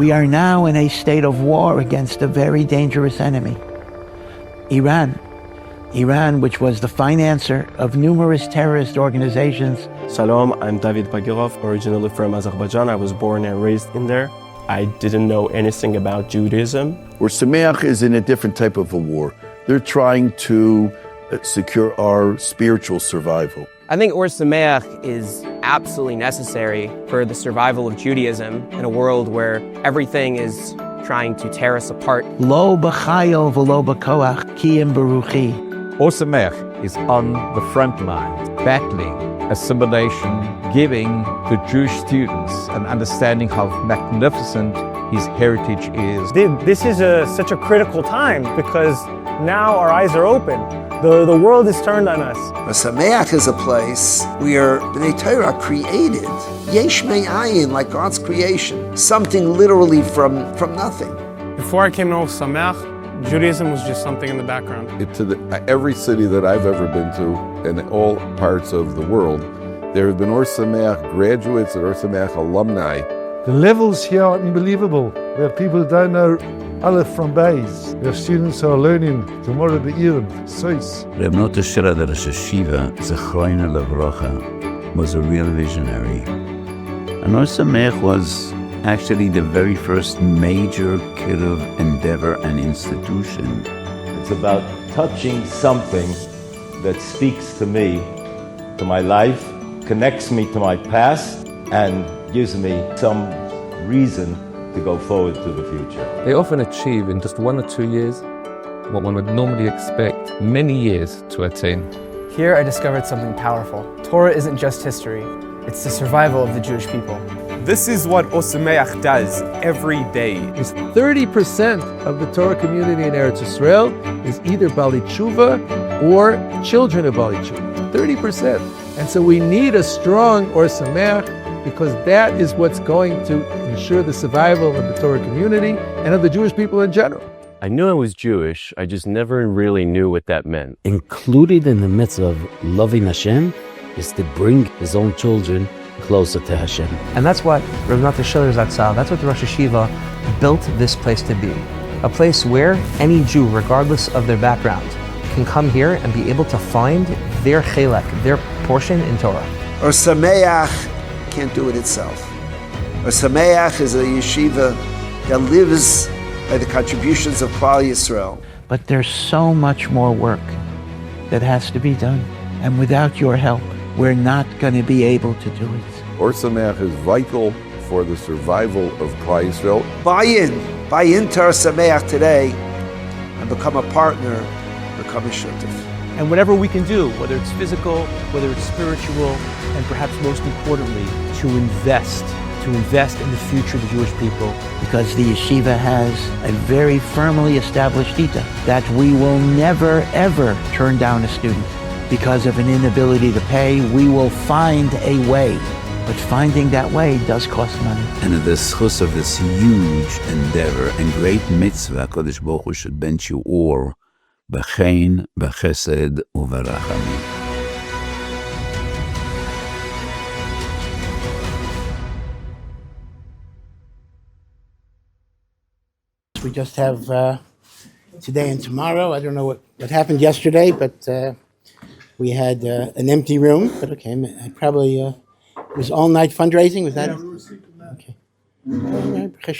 We are now in a state of war against a very dangerous enemy, Iran. Iran, which was the financer of numerous terrorist organizations. Shalom, I'm David Bagirov, originally from Azerbaijan. I was born and raised in there. I didn't know anything about Judaism. Ohr Somayach is in a different type of a war. They're trying to secure our spiritual survival. I think Ohr Somayach is absolutely necessary for the survival of Judaism in a world where everything is trying to tear us apart. Lo b'chayo v'lo b'koach kiyim beruchi. Ohr Somayach is on the front lines, battling assimilation, giving to Jewish students an understanding how magnificent his heritage is. This is such a critical time because now our eyes are open. The world is turned on us. Ohr Somayach is a place where B'nai Torah created yesh me'ayin, like God's creation, something literally from nothing. Before I came to Ohr Somayach, Judaism was just something in the background. Every city that I've ever been to, in all parts of the world, there have been Ohr Somayach graduates and Ohr Somayach alumni. The levels here are unbelievable. There are people who don't know Aleph from Beis. We have students who are learning Gemara Be'irim, Sois. Reb Nota Shira de Rosh Yeshiva, Zechroina Levrocha, was a real visionary. And Ohr Somayach was actually the very first major Kiruv endeavor and institution. It's about touching something that speaks to me, to my life, connects me to my past, and gives me some reason to go forward to the future. They often achieve in just 1 or 2 years what one would normally expect many years to attain. Here I discovered something powerful. Torah isn't just history, it's the survival of the Jewish people. This is what Ohr Somayach does every day. It's 30% of the Torah community in Eretz Yisrael is either Bali Tshuva or children of Bali Tshuva. 30%. And so we need a strong Ohr Somayach because that is what's going to ensure the survival of the Torah community and of the Jewish people in general. I knew I was Jewish, I just never really knew what that meant. Included in the mitzvah of loving Hashem is to bring his own children closer to Hashem. And that's what Rav Nata Shiller Zatzal, that's what the Rosh Yeshiva built this place to be. A place where any Jew, regardless of their background, can come here and be able to find their chelek, their portion in Torah. Ohr Somayach can't do it itself. Ohr Somayach is a yeshiva that lives by the contributions of Klal Yisrael. But there's so much more work that has to be done. And without your help, we're not going to be able to do it. Ohr Somayach is vital for the survival of Klal Yisrael. Buy into Ohr Somayach today and become a partner, become a shutef. And whatever we can do, whether it's physical, whether it's spiritual, and perhaps most importantly, to invest in the future of the Jewish people. Because the yeshiva has a very firmly established dita that we will never, ever turn down a student. Because of an inability to pay, we will find a way. But finding that way does cost money. And the schus of this huge endeavor and great mitzvah, Kodesh Baruch Hu should bench you or b'chein, b'chesed, u'v'rachamim. We just have today and tomorrow. I don't know what happened yesterday, but we had an empty room. But okay, I probably it was all night fundraising. Was that? Yeah, okay.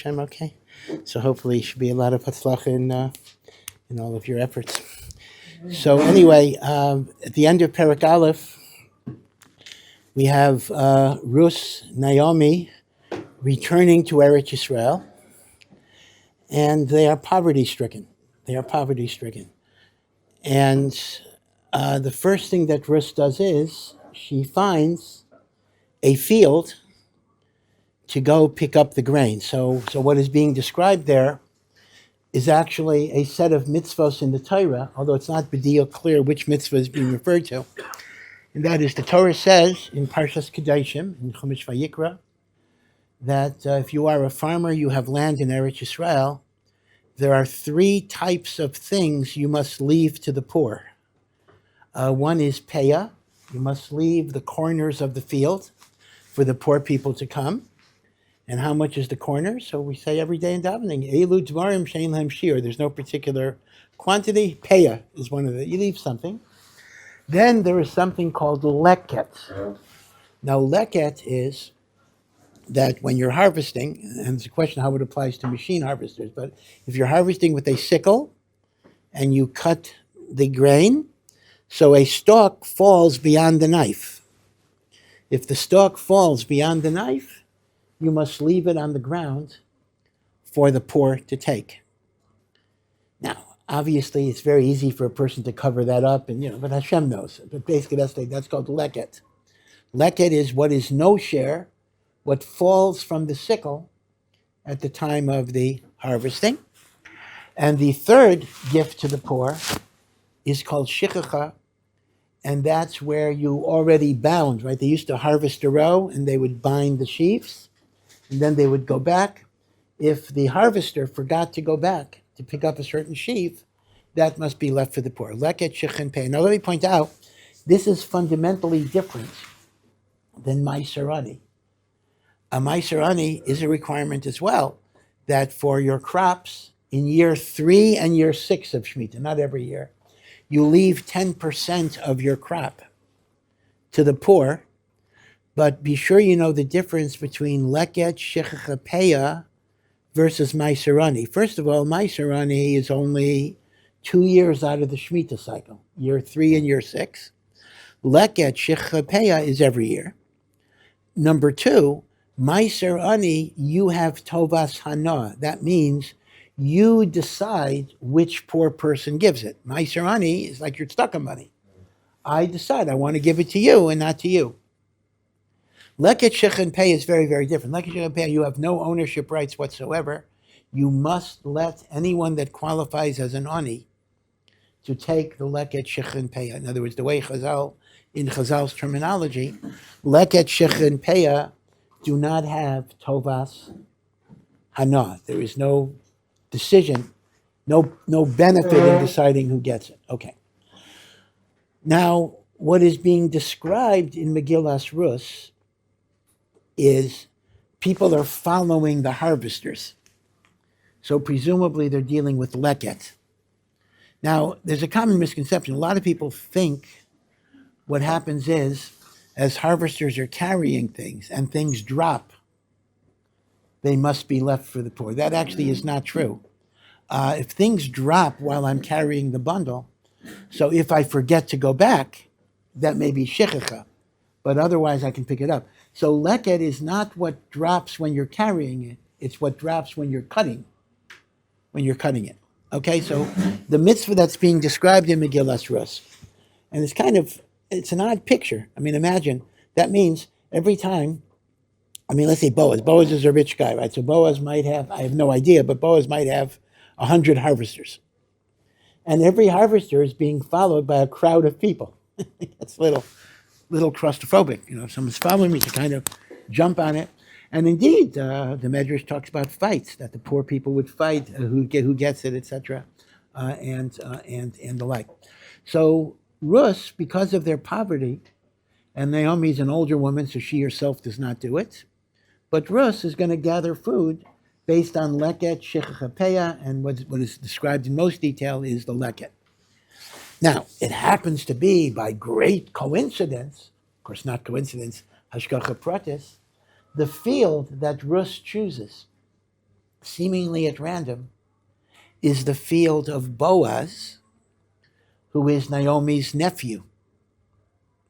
Okay. So hopefully, should be a lot of hatzlacha in all of your efforts. So anyway, at the end of Perek Aleph, we have Ruth, Naomi, returning to Eretz Yisrael. And they are poverty-stricken. And the first thing that Ruth does is she finds a field to go pick up the grain. So what is being described there is actually a set of mitzvos in the Torah, although it's not b'diuk clear which mitzvah is being referred to. And that is, the Torah says in Parshas Kedoshim, in Chumash Vayikra, that if you are a farmer, you have land in Eretz Yisrael, there are 3 types of things you must leave to the poor. One is peah. You must leave the corners of the field for the poor people to come. And how much is the corner? So we say every day in davening, Elu dvarim shein lahem shiur. There's no particular quantity. Peya is one of the, you leave something. Then there is something called leket. Now leket is that when you're harvesting, and it's a question how it applies to machine harvesters, but if you're harvesting with a sickle and you cut the grain, so a stalk falls beyond the knife. If the stalk falls beyond the knife, you must leave it on the ground for the poor to take. Now, obviously, it's very easy for a person to cover that up, and but Hashem knows. But basically, that's called leket. Leket is what is no share, what falls from the sickle at the time of the harvesting. And the third gift to the poor is called shichacha, and that's where you already bound, right? They used to harvest a row, and they would bind the sheaves, and then they would go back. If the harvester forgot to go back to pick up a certain sheaf, that must be left for the poor. Leket, shich, and pay. Now let me point out, this is fundamentally different than Meiser Ani. A Meiser Ani is a requirement as well, that for your crops in year 3 and year 6 of Shemitah, not every year, you leave 10% of your crop to the poor. But be sure you know the difference between leket, shechacha, peya versus Meiser Ani. First of all, Meiser Ani is only 2 years out of the Shemitah cycle, year 3 and year 6. Leket, shechacha, peya is every year. Number 2, Meiser Ani, you have tovas hana. That means you decide which poor person gives it. Meiser Ani is like your tzedakah money. I decide I want to give it to you and not to you. Leket, shich, and pay is very, very different. Leket, shich, and pay, you have no ownership rights whatsoever. You must let anyone that qualifies as an ani to take the leket, shich, and pay. In other words, the way in Chazal's terminology, leket, shich, and pay do not have tovas hana. There is no decision, no benefit in deciding who gets it. Okay. Now, what is being described in Megillas Ruth is people are following the harvesters. So presumably they're dealing with leket. Now, there's a common misconception. A lot of people think what happens is, as harvesters are carrying things and things drop, they must be left for the poor. That actually is not true. If things drop while I'm carrying the bundle, so if I forget to go back, that may be shechicha, but otherwise I can pick it up. So leket is not what drops when you're carrying it, it's what drops when you're cutting it. Okay, so the mitzvah that's being described in Megillas Ruth, and it's an odd picture. I mean, imagine, that means every time, let's say Boaz. Boaz is a rich guy, right? So Boaz might have, I have no idea, but Boaz might have 100 harvesters. And every harvester is being followed by a crowd of people. That's a little claustrophobic. If someone's following me, to kind of jump on it. And indeed, the Medrash talks about fights, that the poor people would fight, who gets it, etc., and the like. So Ruth, because of their poverty, and Naomi's an older woman, so she herself does not do it, but Ruth is going to gather food based on leket, shechicha, peya, and what is described in most detail is the leket. Now, it happens to be, by great coincidence, of course not coincidence, hashgacha pratis, the field that Ruth chooses, seemingly at random, is the field of Boaz, who is Naomi's nephew.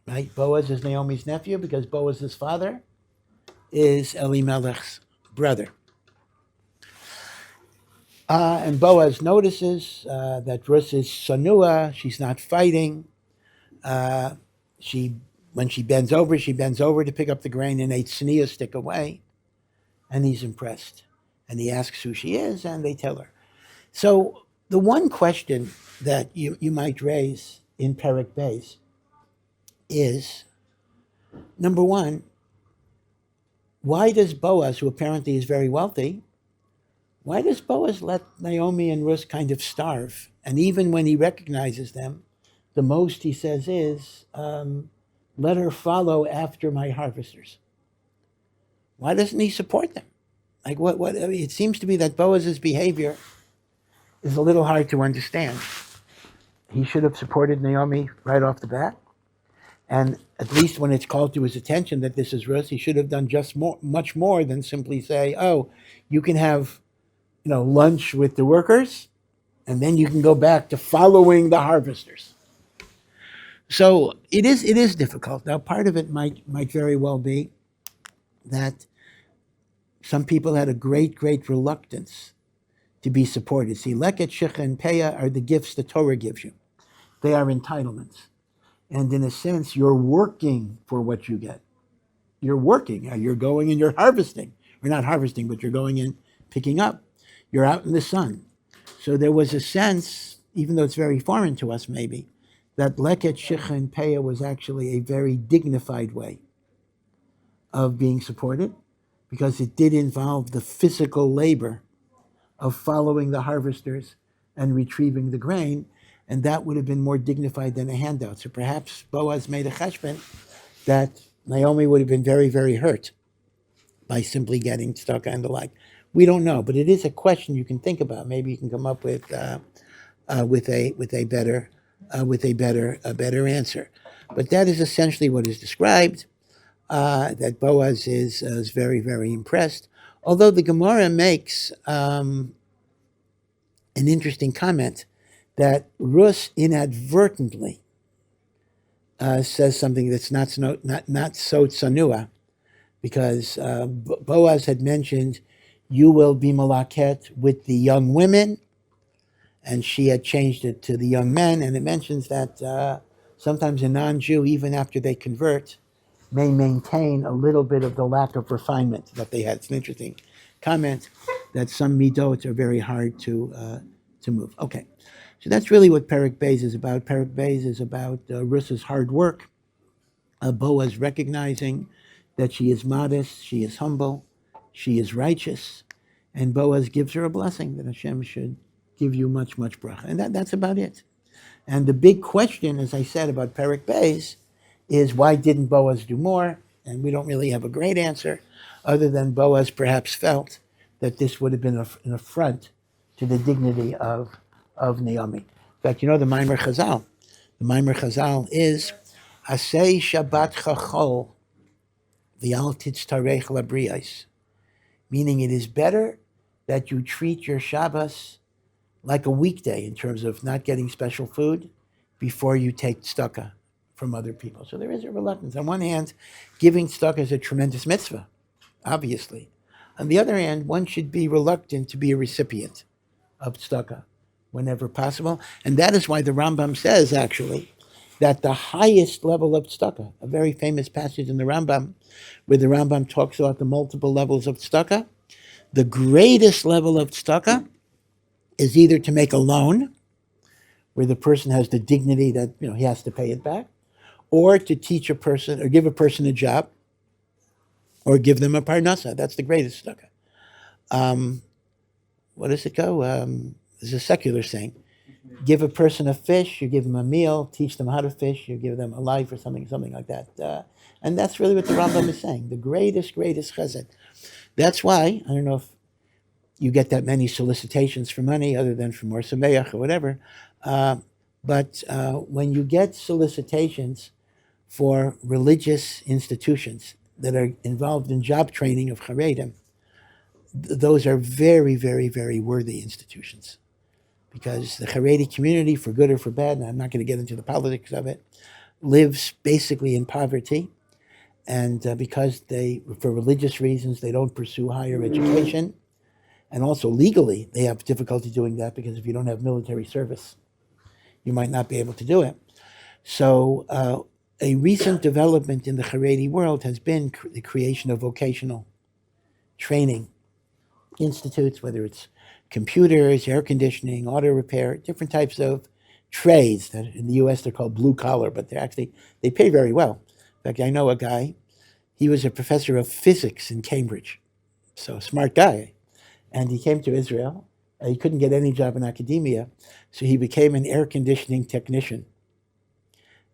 Right? Boaz is Naomi's nephew because Boaz's father is Elimelech's brother. And Boaz notices that Ruth is sanua, she's not fighting. When she bends over to pick up the grain and a tzniya stick away, and he's impressed. And he asks who she is, and they tell her. So the one question that you might raise in Perek Beis is, number one, why does Boaz, who apparently is very wealthy, why does Boaz let Naomi and Ruth kind of starve? And even when he recognizes them, the most he says is, let her follow after my harvesters. Why doesn't he support them? Like what? I mean, it seems to be that Boaz's behavior is a little hard to understand. He should have supported Naomi right off the bat. And at least when it's called to his attention that this is Ruth, he should have done much more than simply say, "Oh, you can have, lunch with the workers, and then you can go back to following the harvesters." So it is difficult. Now, part of it might very well be that some people had a great reluctance to be supported. See, leket, shicha, and peah are the gifts the Torah gives you. They are entitlements. And in a sense, you're working for what you get. You're working. You're going and you're harvesting. Or not harvesting, but you're going and picking up. You're out in the sun. So there was a sense, even though it's very foreign to us maybe, that leket, shicha, and peah was actually a very dignified way of being supported, because it did involve the physical labor of following the harvesters and retrieving the grain, and that would have been more dignified than a handout. So perhaps Boaz made a cheshbon that Naomi would have been very, very hurt by simply getting stuck and the like. We don't know, but it is a question you can think about. Maybe you can come up with a better answer. But that is essentially what is described. That Boaz is very, very impressed. Although the Gemara makes an interesting comment that Ruth inadvertently says something that's not so tsanua, because Boaz had mentioned, "You will be malaket with the young women," and she had changed it to the young men, and it mentions that sometimes a non-Jew, even after they convert, may maintain a little bit of the lack of refinement that they had. It's an interesting comment that some midot are very hard to move. Okay, so that's really what Perek Beis is about. Perek Beis is about Ruth's hard work, Boaz recognizing that she is modest, she is humble, she is righteous, and Boaz gives her a blessing that Hashem should give you much bracha. And that's about it. And the big question, as I said, about Perek Beis is, why didn't Boaz do more? And we don't really have a great answer, other than Boaz perhaps felt that this would have been an affront to the dignity of Naomi. In fact, the Maimer Chazal. The Maimer Chazal is, Asei Shabbat Chachol v'al titztarech labriyos, meaning it is better that you treat your Shabbos like a weekday in terms of not getting special food before you take tzedakah from other people. So there is a reluctance. On one hand, giving tzedakah is a tremendous mitzvah, obviously. On the other hand, one should be reluctant to be a recipient of tzedakah whenever possible. And that is why the Rambam says, actually, that the highest level of tzedakah, a very famous passage in the Rambam, where the Rambam talks about the multiple levels of tzedakah, the greatest level of tzedakah is either to make a loan, where the person has the dignity that he has to pay it back, or to teach a person, or give a person a job, or give them a parnasa. That's the greatest tzedakah. What does it go? There's a secular saying. Give a person a fish, you give them a meal, teach them how to fish, you give them a life, or something like that. And that's really what the Rambam is saying. The greatest chesed. That's why, I don't know if you get that many solicitations for money, other than from Ohr Somayach or whatever, but when you get solicitations for religious institutions that are involved in job training of Haredim, those are very, very, very worthy institutions. Because the Haredi community, for good or for bad, and I'm not going to get into the politics of it, lives basically in poverty. And because for religious reasons, they don't pursue higher education. And also legally, they have difficulty doing that, because if you don't have military service, you might not be able to do it. So a recent development in the Haredi world has been the creation of vocational training institutes, whether it's computers, air conditioning, auto repair, different types of trades that in the U.S. they're called blue collar, but they pay very well. In fact, I know a guy, he was a professor of physics in Cambridge, so a smart guy. And he came to Israel. He couldn't get any job in academia, so he became an air conditioning technician.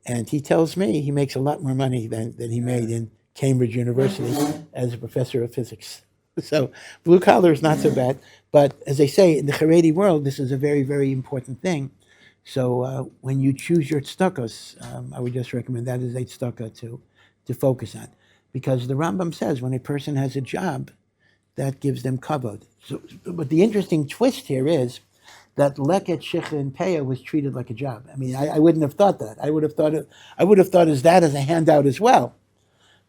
And he tells me he makes a lot more money than he made in Cambridge University as a professor of physics. So blue collar is not so bad. But as they say, in the Haredi world, this is a very, very important thing. So when you choose your tzedakos, I would just recommend that as a tzedakah to focus on. Because the Rambam says when a person has a job, that gives them kavod. So, but the interesting twist here is that leket, shicha, and peah was treated like a job. I mean, I wouldn't have thought that. I would have thought as that as a handout as well.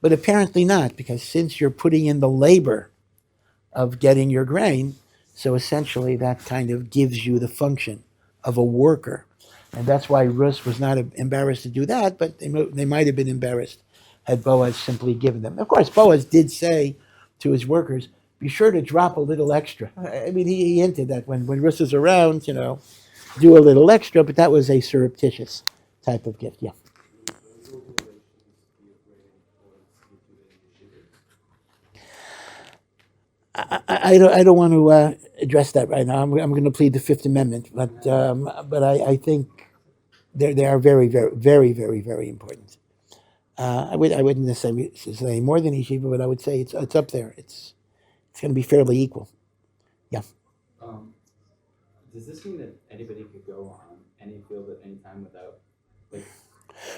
But apparently not, because since you're putting in the labor of getting your grain, so essentially that kind of gives you the function of a worker. And that's why Ruth was not embarrassed to do that, but they might have been embarrassed had Boaz simply given them. Of course, Boaz did say to his workers, be sure to drop a little extra. I mean, he hinted that when Ruth is around, do a little extra, but that was a surreptitious type of gift, yeah. I don't want to address that right now. I'm going to plead the Fifth Amendment, but I think they are very, very, very, very, very important. I wouldn't necessarily say more than yeshiva, but I would say it's up there. It's going to be fairly equal. Yeah. Does this mean that anybody could go on any field at any time without?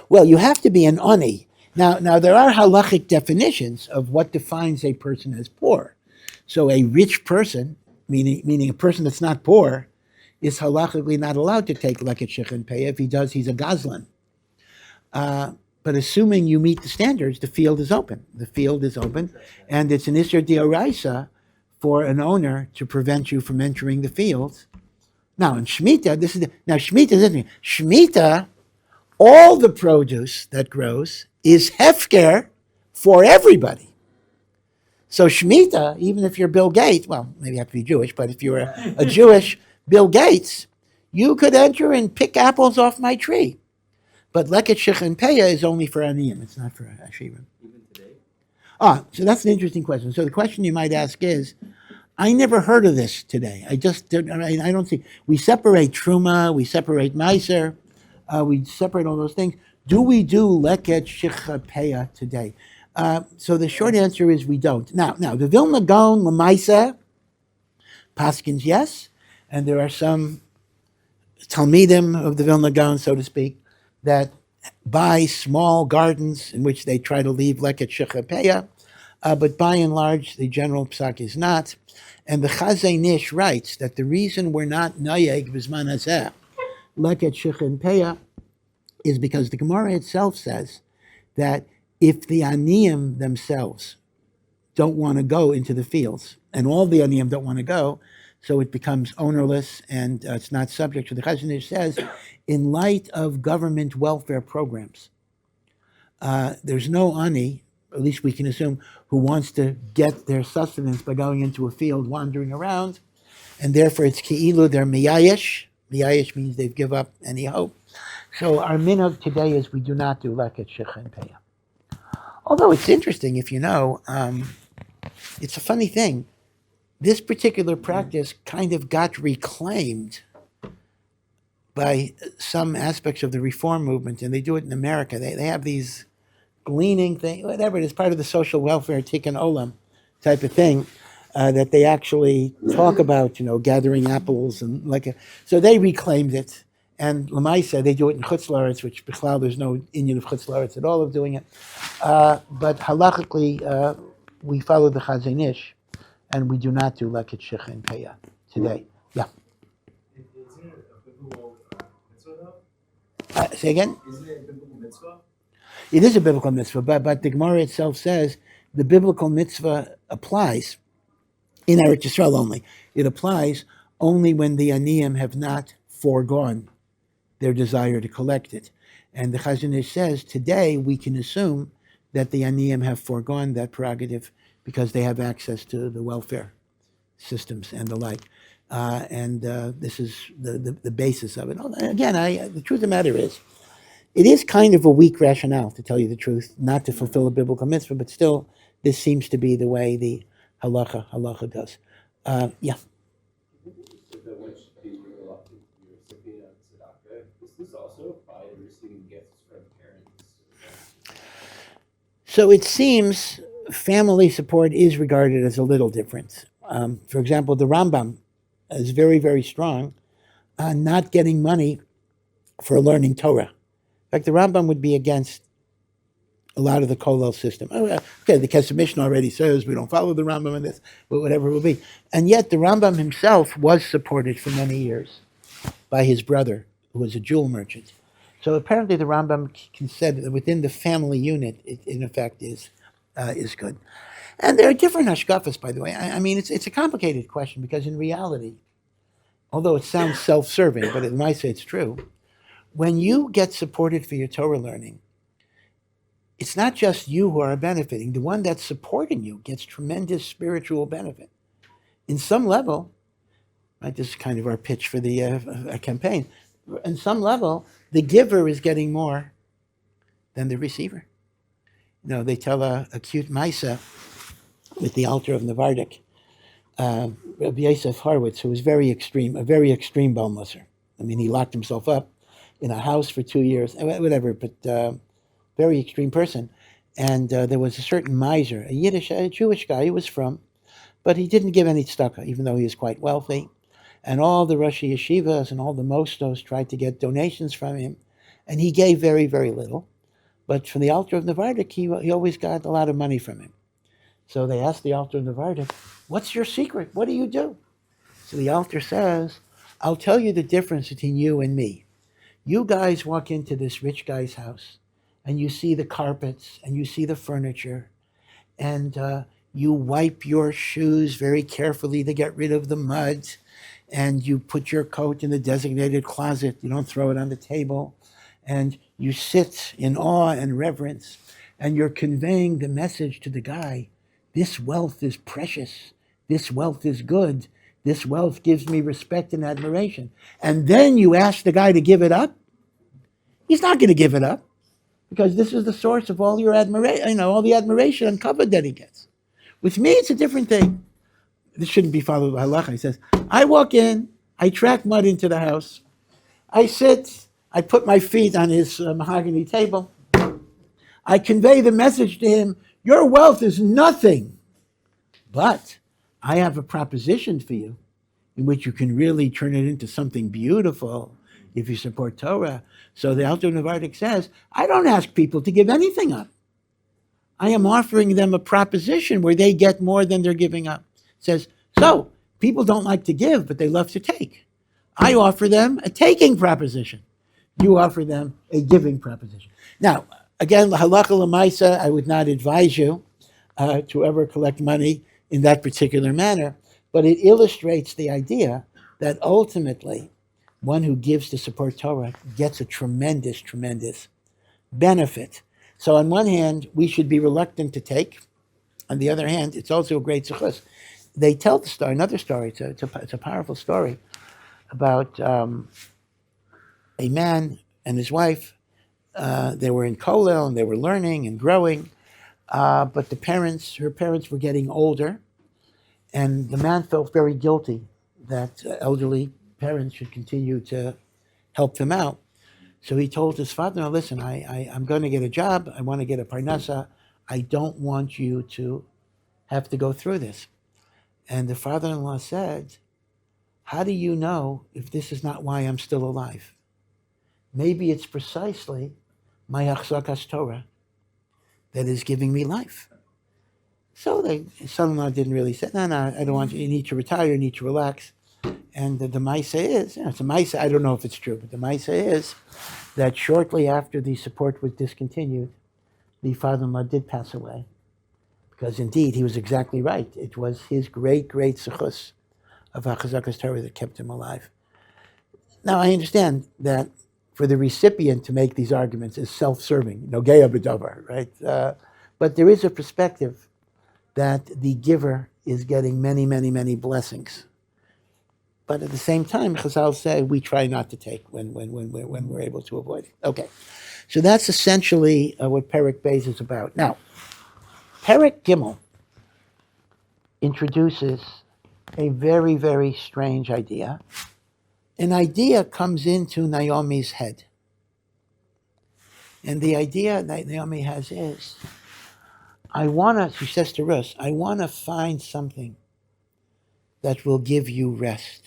Well, you have to be an ani. Now there are halachic definitions of what defines a person as poor. So a rich person, meaning a person that's not poor, is halachically not allowed to take leket, shicha, and peah. If he does, he's a gazlan. But assuming you meet the standards, the field is open. The field is open, and it's an isur d'oraisa for an owner to prevent you from entering the field. Now, in Shemitah, Shemitah is interesting. Shemitah, all the produce that grows is hefker for everybody. So Shemitah, even if you're Bill Gates, well, maybe you have to be Jewish, but if you're a Jewish Bill Gates, you could enter and pick apples off my tree. But leket, shicha, and peah is only for aniyim. It's not for ashivim. Even today? So that's an interesting question. So the question you might ask is, I never heard of this today. I don't see. We separate truma, we separate meiser, we separate all those things. Do we do leket, shicha, peah today? So the short answer is we don't. Now the Vilna Gaon l'maisa paskins yes, and there are some talmidim of the Vilna Gaon, so to speak, that buy small gardens in which they try to leave leket, shicha, peah, but by and large the general psak is not. And the Chazei Nish writes that the reason we're not nayeg b'zman hazeh leket, shicha, and peah is because the Gemara itself says that if the aniyim themselves don't want to go into the fields, and all the aniyim don't want to go, so it becomes ownerless and it's not subject to the Chazon Ish says, in light of government welfare programs, there's no ani, at least we can assume, who wants to get their sustenance by going into a field, wandering around, and therefore it's ki'ilu, they're miyayish. Miyayish means they've given up any hope. So our minhag today is we do not do leket, shicha, and peah. Although it's interesting, if you know, it's a funny thing. This particular practice kind of got reclaimed by some aspects of the reform movement, and they do it in America. They have these gleaning thing, whatever it is, part of the social welfare tikkun olam type of thing, that they actually talk about, gathering apples and so they reclaimed it. And Lamaisa, they do it in Chutz La'aretz, which Bichlal, there's no Inyan of Chutz La'aretz at all of doing it. But halachically, we follow the Chazon Ish, and we do not do leket, shicha, and peah today. Yeah. Isn't it a biblical mitzvah though? Say again? Isn't it a biblical mitzvah? It is a biblical mitzvah, but the Gemara itself says the biblical mitzvah applies in Eretz Yisrael only. It applies only when the aniyim have not foregone their desire to collect it. And the Chazon Ish says, today we can assume that the aniyim have foregone that prerogative because they have access to the welfare systems and the like. This is the basis of it. Again, the truth of the matter is, it is kind of a weak rationale, to tell you the truth, not to fulfill a biblical mitzvah, but still, this seems to be the way the halacha does. Yeah. So it seems family support is regarded as a little different. For example, the Rambam is very, very strong on not getting money for learning Torah. In fact, the Rambam would be against a lot of the kollel system. Okay, the Kesef Mishnah already says we don't follow the Rambam in this, but whatever it will be. And yet the Rambam himself was supported for many years by his brother, who was a jewel merchant. So apparently the Rambam said that within the family unit, it in effect is good. And there are different hashkafas, by the way. I mean, it's a complicated question because in reality, although it sounds self-serving, but it might say it's true, when you get supported for your Torah learning, it's not just you who are benefiting. The one that's supporting you gets tremendous spiritual benefit. In some level, right, this is kind of our pitch for the campaign, in some level, the giver is getting more than the receiver. You know, they tell a cute Maisa with the altar of Navardik, Rabbi Yosef Horowitz, who was a very extreme Baal Musar. I mean, he locked himself up in a house for 2 years, whatever, but very extreme person. And there was a certain miser, a Jewish guy he was from, but he didn't give any tzedakah, even though he was quite wealthy. And all the Rosh Yeshivas and all the Mostos tried to get donations from him, and he gave very, very little. But from the altar of Navardik, he always got a lot of money from him. So they asked the altar of Navardik, what's your secret? What do you do? So the altar says, I'll tell you the difference between you and me. You guys walk into this rich guy's house, and you see the carpets, and you see the furniture, and you wipe your shoes very carefully to get rid of the mud, and you put your coat in the designated closet. You don't throw it on the table. And you sit in awe and reverence, and you're conveying the message to the guy, this wealth is precious. This wealth is good. This wealth gives me respect and admiration. And then you ask the guy to give it up. He's not going to give it up because this is the source of all your admiration, all the admiration and covet that he gets. With me, it's a different thing. This shouldn't be followed by halacha. He says, I walk in, I track mud into the house, I sit, I put my feet on his mahogany table, I convey the message to him, your wealth is nothing, but I have a proposition for you in which you can really turn it into something beautiful if you support Torah. So the Alter Navardik says, I don't ask people to give anything up. I am offering them a proposition where they get more than they're giving up. It says, so people don't like to give, but they love to take. I offer them a taking proposition. You offer them a giving proposition. Now, again, halakha l'maisa, I would not advise you to ever collect money in that particular manner, but it illustrates the idea that ultimately one who gives to support Torah gets a tremendous, tremendous benefit. So on one hand, we should be reluctant to take. On the other hand, it's also a great zechus. They tell the story, another story, it's a powerful story about a man and his wife. They were in kollel and they were learning and growing, but her parents were getting older, and the man felt very guilty that elderly parents should continue to help them out. So he told his father, no, listen, I'm going to get a job. I want to get a parnasa. I don't want you to have to go through this. And the father-in-law said, how do you know if this is not why I'm still alive? Maybe it's precisely my achzakas Torah that is giving me life. So the son-in-law didn't really say, no, I don't want you. You need to retire. You need to relax. And the maisa is, it's a maisa, I don't know if it's true, but the maisa is that shortly after the support was discontinued, the father-in-law did pass away. Because indeed, he was exactly right. It was his great, great zechus of HaChazakas Torah that kept him alive. Now, I understand that for the recipient to make these arguments is self-serving, nogeya b'davar, right? But there is a perspective that the giver is getting many, many, many blessings. But at the same time, Chazal say we try not to take when we're able to avoid it. Okay, so that's essentially what Perek Beis is about. Now, Perek Gimel introduces a very, very strange idea. An idea comes into Naomi's head. And the idea that Naomi has is, she says to Ruth, I want to find something that will give you rest.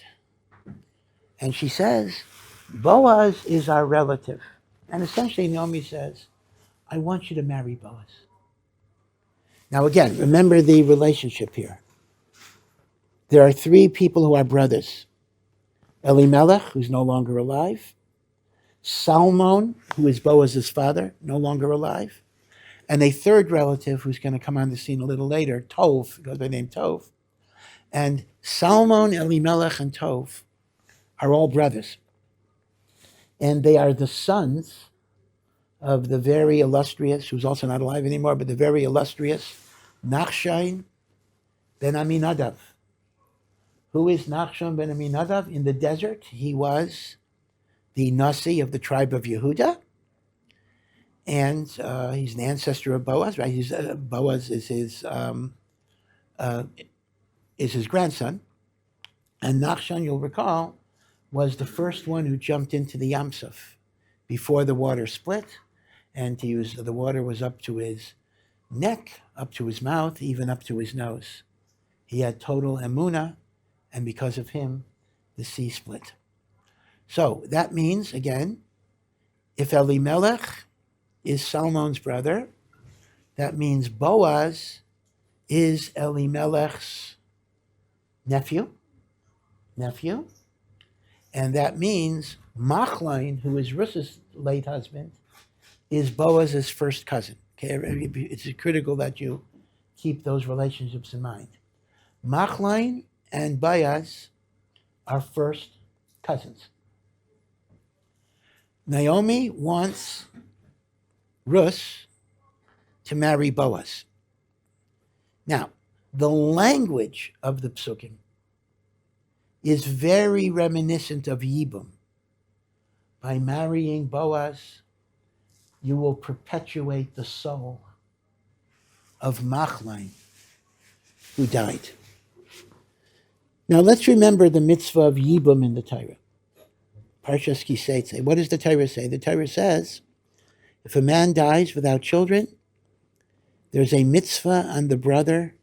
And she says, Boaz is our relative. And essentially Naomi says, I want you to marry Boaz. Now again, remember the relationship here. There are three people who are brothers. Elimelech, who's no longer alive. Salmon, who is Boaz's father, no longer alive. And a third relative who's going to come on the scene a little later, Tov, goes by the name Tov. And Salmon, Elimelech, and Tov are all brothers. And they are the sons of the very illustrious, who's also not alive anymore, but the very illustrious Nachshon ben Aminadav. Who is Nachshon ben Aminadav? In the desert, he was the Nasi of the tribe of Yehuda, and he's an ancestor of Boaz, right? Boaz is his grandson, and Nachshon, you'll recall, was the first one who jumped into the Yam Suf before the water split, and the water was up to his neck, up to his mouth, even up to his nose. He had total emunah, and because of him, the sea split. So that means, again, if Elimelech is Salmon's brother, that means Boaz is Elimelech's nephew, and that means Machlain, who is Ruth's late husband, is Boaz's first cousin. Okay, it's critical that you keep those relationships in mind. Machlain and Boaz are first cousins. Naomi wants Ruth to marry Boaz. Now, the language of the psukim is very reminiscent of Yibum. By marrying Boaz, you will perpetuate the soul of Machlain, who died. Now let's remember the mitzvah of Yibum in the Torah. Parshas Kiseitze. What does the Torah say? The Torah says, if a man dies without children, there's a mitzvah on the brother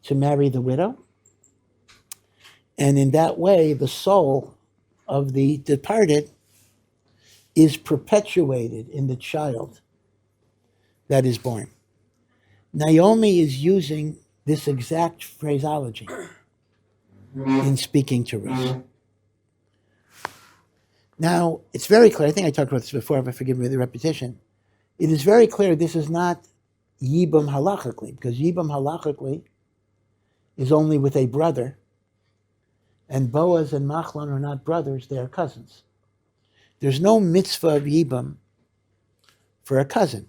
to marry the widow. And in that way, the soul of the departed is perpetuated in the child that is born. Naomi is using this exact phraseology in speaking to Ruth. Now, it's very clear, I think I talked about this before, but forgive me the repetition. It is very clear this is not Yibum halachically, because Yibum halachically is only with a brother, and Boaz and Machlon are not brothers, they are cousins. There's no mitzvah of Yibum for a cousin.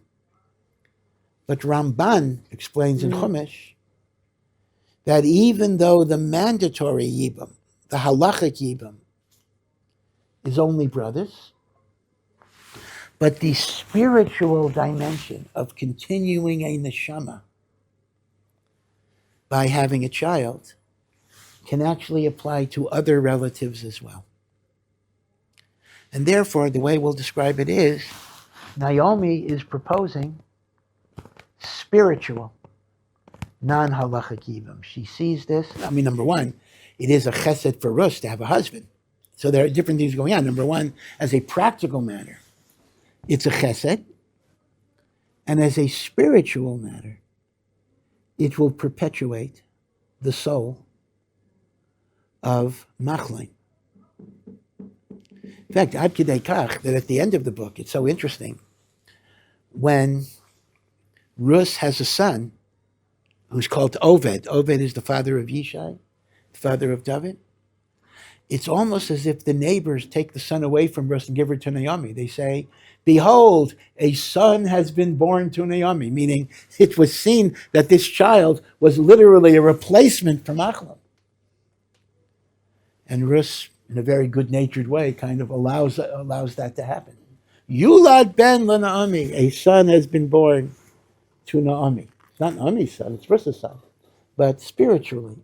But Ramban explains in Chumash that even though the mandatory Yibum, the halachic Yibum, is only brothers, but the spiritual dimension of continuing a neshama by having a child can actually apply to other relatives as well. And therefore, the way we'll describe it is, Naomi is proposing spiritual, non-halachic Yibum. She sees this, number one, it is a chesed for Ruth to have a husband. So there are different things going on. Number one, as a practical matter, it's a chesed. And as a spiritual matter, it will perpetuate the soul of Machlain. In fact, ad kidei kach, that at the end of the book, it's so interesting, when Ruth has a son who's called Oved. Oved is the father of Yishai, the father of David. It's almost as if the neighbors take the son away from Ruth and give her to Naomi. They say, behold, a son has been born to Naomi, meaning it was seen that this child was literally a replacement for Machlon. And Ruth, in a very good-natured way, kind of allows that to happen. Yulad ben Naomi, a son has been born to Naomi. It's not Naomi's son, it's Ruth's son. But spiritually,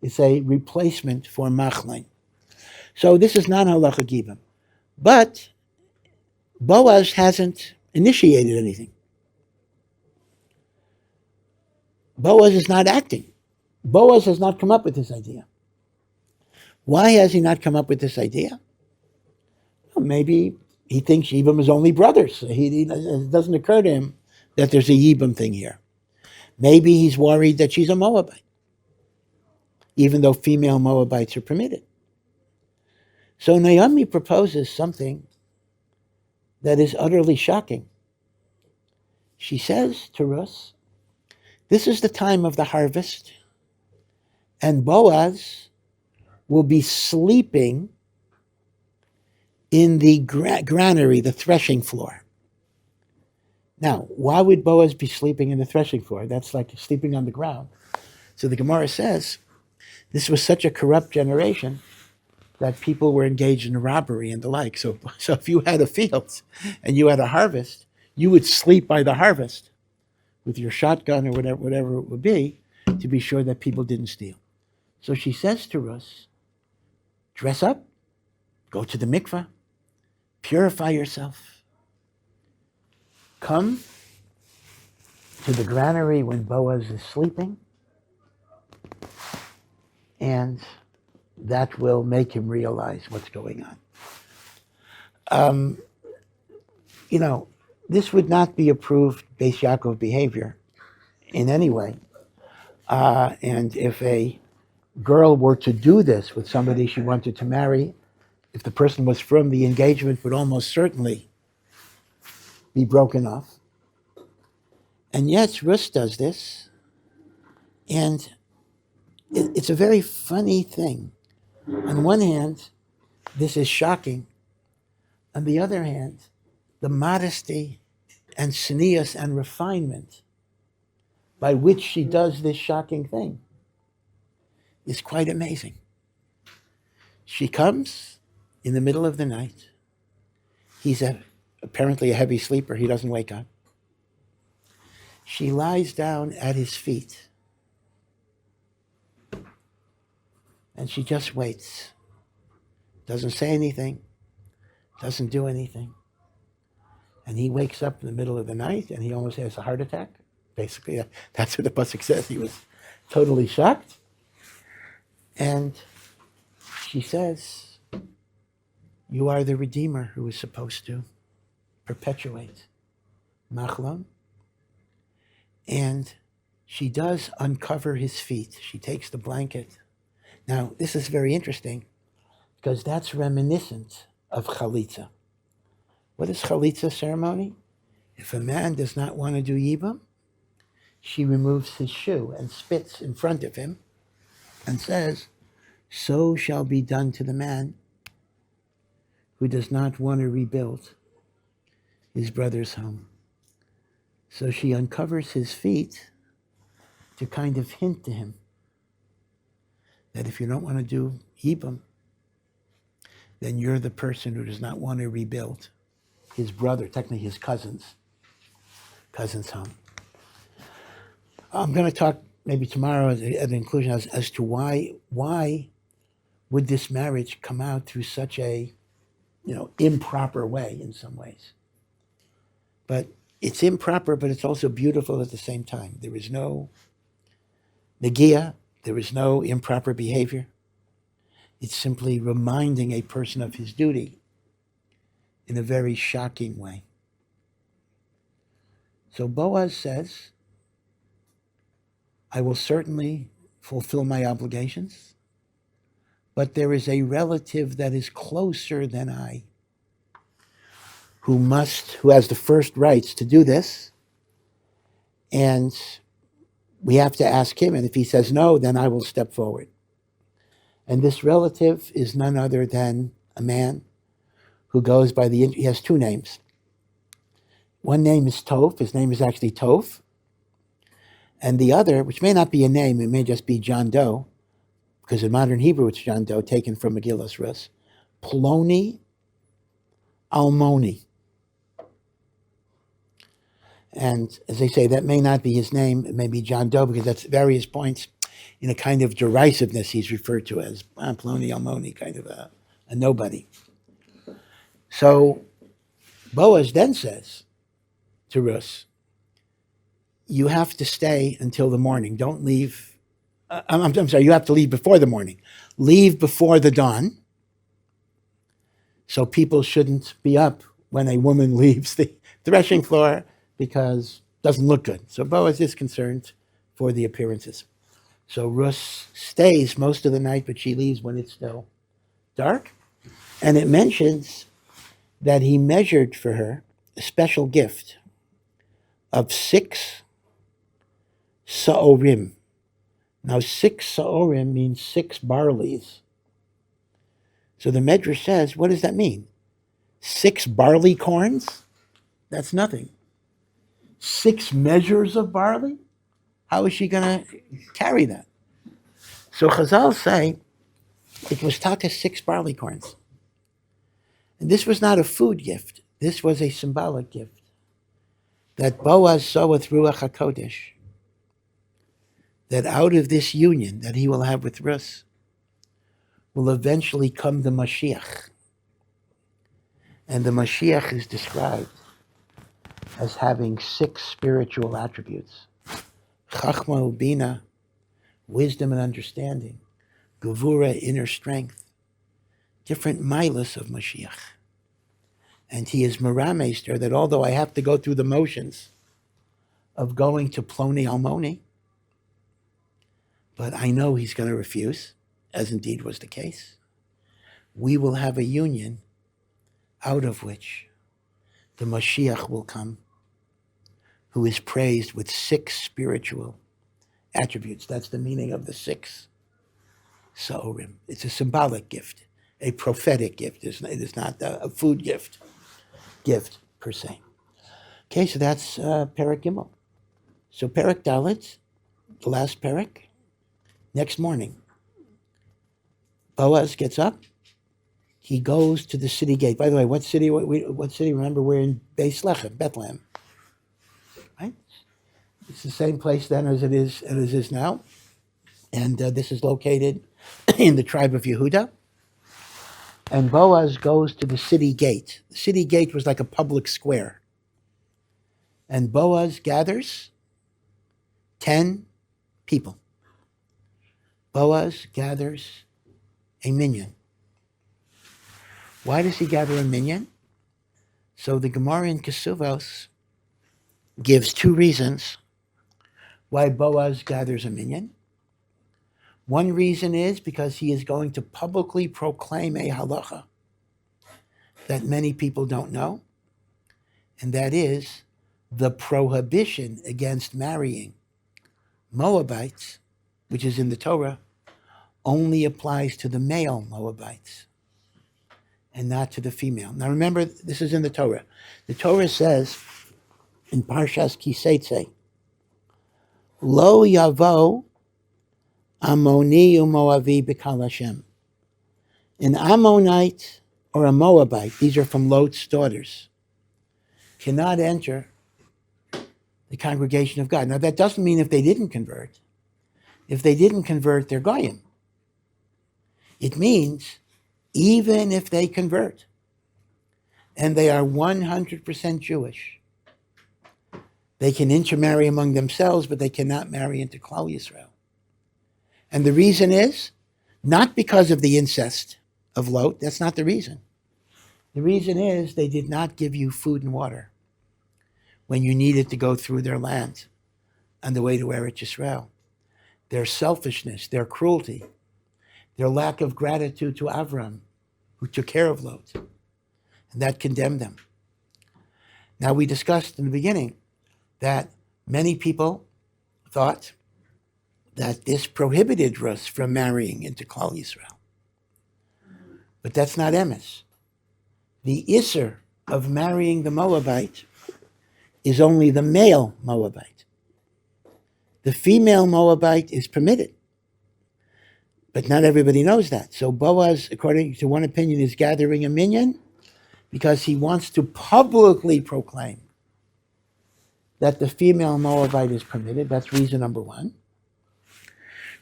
it's a replacement for Machlain. So this is non-halachic Yibum. But Boaz hasn't initiated anything. Boaz is not acting. Boaz has not come up with this idea. Why has he not come up with this idea? Well, maybe he thinks Yibam is only brothers. It doesn't occur to him that there's a Yibam thing here. Maybe he's worried that she's a Moabite, even though female Moabites are permitted. So Naomi proposes something that is utterly shocking. She says to Ruth, this is the time of the harvest, and Boaz will be sleeping in the granary, the threshing floor. Now, why would Boaz be sleeping in the threshing floor? That's like sleeping on the ground. So the Gemara says, this was such a corrupt generation that people were engaged in robbery and the like. So if you had a field and you had a harvest, you would sleep by the harvest with your shotgun or whatever it would be to be sure that people didn't steal. So she says to us, dress up, go to the mikveh, purify yourself, come to the granary when Boaz is sleeping, and that will make him realize what's going on. This would not be approved Beis Yaakov behavior in any way. And if a girl were to do this with somebody she wanted to marry, if the person was from, the engagement would almost certainly be broken off. And yet Ruth does this, and it's a very funny thing. On one hand, this is shocking. On the other hand, the modesty and tznius and refinement by which she does this shocking thing is quite amazing. She comes in the middle of the night. He's apparently a heavy sleeper. He doesn't wake up. She lies down at his feet. And she just waits. Doesn't say anything. Doesn't do anything. And he wakes up in the middle of the night and he almost has a heart attack. Basically, that's what the pasuk says. He was totally shocked. And she says, you are the Redeemer who is supposed to perpetuate Machlon. And she does uncover his feet. She takes the blanket. Now, this is very interesting because that's reminiscent of chalitza. What is chalitza ceremony? If a man does not want to do yibam, she removes his shoe and spits in front of him and says, so shall be done to the man who does not want to rebuild his brother's home. So she uncovers his feet to kind of hint to him that if you don't want to do yibam, then you're the person who does not want to rebuild his brother, technically his cousin's home. I'm going to talk maybe tomorrow at the conclusion as to why would this marriage come out through such a improper way in some ways. But it's improper, but it's also beautiful at the same time. There is no negia, there is no improper behavior. It's simply reminding a person of his duty in a very shocking way. So Boaz says, I will certainly fulfill my obligations, but there is a relative that is closer than I who has the first rights to do this, and we have to ask him, and if he says no, then I will step forward. And this relative is none other than a man who goes by he has two names. One name is Tov, his name is actually Tov, and the other, which may not be a name, it may just be John Doe, because in modern Hebrew it's John Doe, taken from Megillas Ruth, Ploni Almoni. And as they say, that may not be his name, it may be John Doe, because that's various points in a kind of derisiveness he's referred to as Ploni Almoni, kind of a nobody. So Boaz then says to Ruth, you have to stay until the morning. Don't leave. I'm sorry, you have to leave before the morning. Leave before the dawn. So people shouldn't be up when a woman leaves the threshing floor because it doesn't look good. So Boaz is concerned for the appearances. So Ruth stays most of the night, but she leaves when it's still dark. And it mentions that he measured for her a special gift of 6 sa'orim. Now 6 sa'orim means 6 barleys. So the Medrash says, what does that mean? 6 barley corns? That's nothing. 6 measures of barley? How is she going to carry that? So Chazal say it was taka 6 barley corns. And this was not a food gift. This was a symbolic gift that Boaz saw with Ruach HaKodesh, that out of this union that he will have with Ruth will eventually come the Mashiach. And the Mashiach is described as having 6 spiritual attributes. Chachma ubina, wisdom and understanding. Gevura, inner strength. Different milas of Mashiach. And he is Meramester that although I have to go through the motions of going to Ploni Almoni, but I know he's going to refuse, as indeed was the case, we will have a union out of which the Mashiach will come, who is praised with 6 spiritual attributes. That's the meaning of the 6 sa'orim. It's a symbolic gift, a prophetic gift. It is not a food gift per se. Okay, so that's Perek Gimel. So Perek Dalet, the last Perek, next morning, Boaz gets up. He goes to the city gate. By the way, what city? Remember, we're in Beis Lechem, Bethlehem. Right? It's the same place then as it is now. And this is located in the tribe of Yehuda. And Boaz goes to the city gate. The city gate was like a public square. And Boaz gathers 10 people. Boaz gathers a minyan. Why does he gather a minyan? So the Gemara in Kesuvos gives 2 reasons why Boaz gathers a minyan. One reason is because he is going to publicly proclaim a halacha that many people don't know, and that is the prohibition against marrying Moabites, which is in the Torah, only applies to the male Moabites and not to the female. Now remember, this is in the Torah. The Torah says in Parshas Kiseitze, Lo yavo Ammoni u'Moavi b'kal Hashem. An Ammonite or a Moabite, these are from Lot's daughters, cannot enter the congregation of God. Now that doesn't mean if they didn't convert. If they didn't convert, they're Goyim. It means even if they convert and they are 100% Jewish, they can intermarry among themselves, but they cannot marry into Klal Yisrael. And the reason is not because of the incest of Lot. That's not the reason. The reason is they did not give you food and water when you needed to go through their land on the way to Eretz Yisrael. Their selfishness, their cruelty, their lack of gratitude to Avram, who took care of Lot, and that condemned them. Now, we discussed in the beginning that many people thought that this prohibited Ruth from marrying into Klal Yisrael. But that's not emes. The Isser of marrying the Moabite is only the male Moabite. The female Moabite is permitted. But not everybody knows that. So Boaz, according to one opinion, is gathering a minyan because he wants to publicly proclaim that the female Moabite is permitted. That's reason number 1.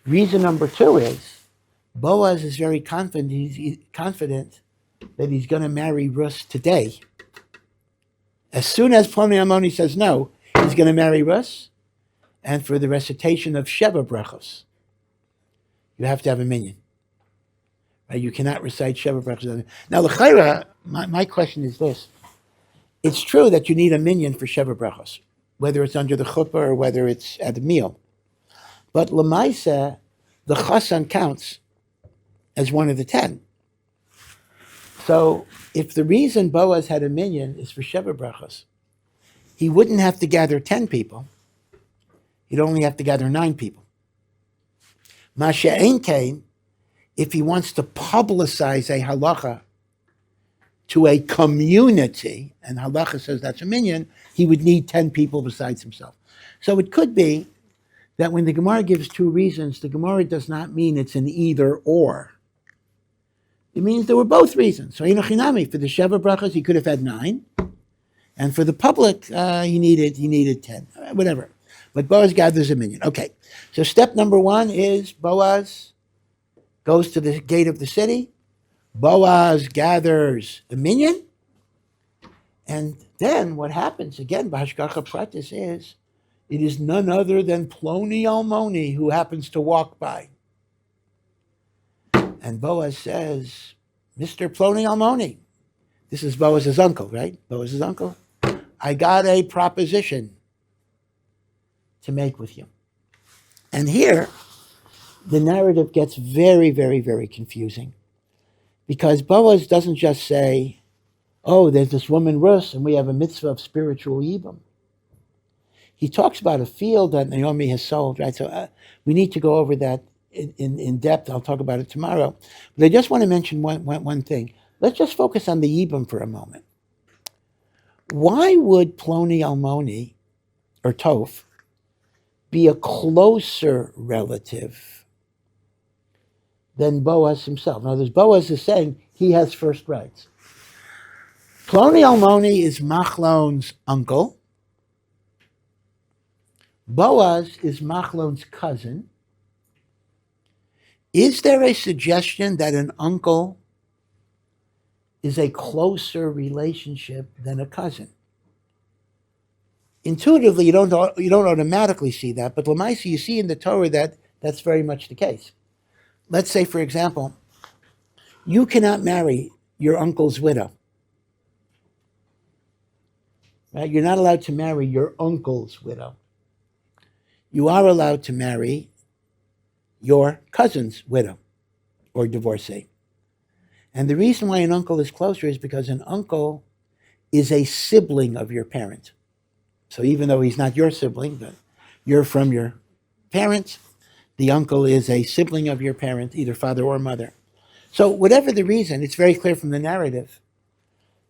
Reason number 2 is Boaz is very confident. He's confident that he's going to marry Ruth today. As soon as Ploni Almoni says no, he's going to marry Ruth. and for the recitation of Sheva brachos, you have to have a minyan. Right? You cannot recite Sheva brachos. Now, l'chayra, my question is this. It's true that you need a minyan for Sheva brachos, whether it's under the chuppah or whether it's at the meal. But l'maisa, the chasan counts as one of the 10. So if the reason Boaz had a minyan is for Sheva brachos, he wouldn't have to gather 10 people. He'd only have to gather 9 people. Masha'en kain, if he wants to publicize a halacha to a community, and halacha says that's a minyan, he would need 10 people besides himself. So it could be that when the Gemara gives 2 reasons, the Gemara does not mean it's an either or. It means there were both reasons. So Hinochinami, for the Sheva brachos, he could have had 9. And for the public, he needed 10. Whatever. But Boaz gathers a minyan. Okay. So step number 1 is Boaz goes to the gate of the city. Boaz gathers a minyan. And then what happens, again, B'hashgacha Pratis, is it is none other than Ploni Almoni who happens to walk by. And Boaz says, Mr. Ploni Almoni, this is Boaz's uncle, right? Boaz's uncle. I got a proposition to make with you. And here, the narrative gets very, very, very confusing. Because Boaz doesn't just say, oh, there's this woman Ruth, and we have a mitzvah of spiritual yibum. He talks about a field that Naomi has sold, right? So we need to go over that in depth. I'll talk about it tomorrow. But I just want to mention one thing. Let's just focus on the yibum for a moment. Why would Ploni Almoni, or Toph, be a closer relative than Boaz himself? In other words, Boaz is saying he has first rights. Ploni Almoni is Machlon's uncle. Boaz is Machlon's cousin. Is there a suggestion that an uncle is a closer relationship than a cousin? Intuitively, you don't automatically see that, but l'maisa, you see in the Torah that that's very much the case. Let's say, for example, you cannot marry your uncle's widow. Right? You're not allowed to marry your uncle's widow. You are allowed to marry your cousin's widow or divorcee. And the reason why an uncle is closer is because an uncle is a sibling of your parent. So even though he's not your sibling, but you're from your parents, the uncle is a sibling of your parent, either father or mother. So whatever the reason, it's very clear from the narrative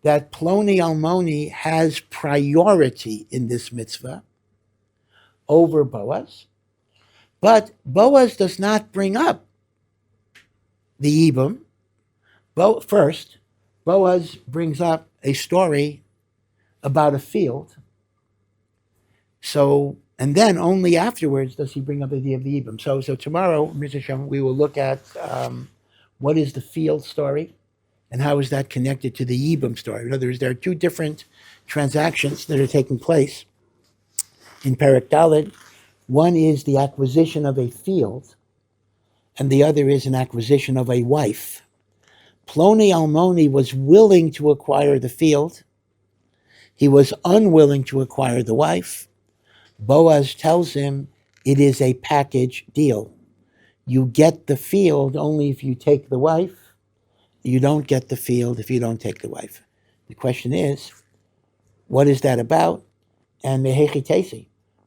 that Ploni Almoni has priority in this mitzvah over Boaz. But Boaz does not bring up the Yibum. First, Boaz brings up a story about a field. So, and then only afterwards does he bring up the idea of the Yibum. So tomorrow, Mr. Shem, we will look at what is the field story and how is that connected to the Yibum story. In other words, there are 2 different transactions that are taking place in Perek Daled. One is the acquisition of a field, and the other is an acquisition of a wife. Ploni Almoni was willing to acquire the field. He was unwilling to acquire the wife. Boaz tells him it is a package deal. You get the field only if you take the wife. You don't get the field if you don't take the wife. The question is, what is that about? And mehechi tesi.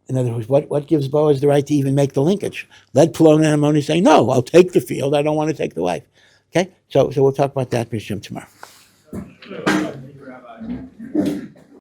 In other words, what gives Boaz the right to even make the linkage? Let Ploni Almoni say, no, I'll take the field. I don't want to take the wife. Okay? So we'll talk about that, Bishop, tomorrow.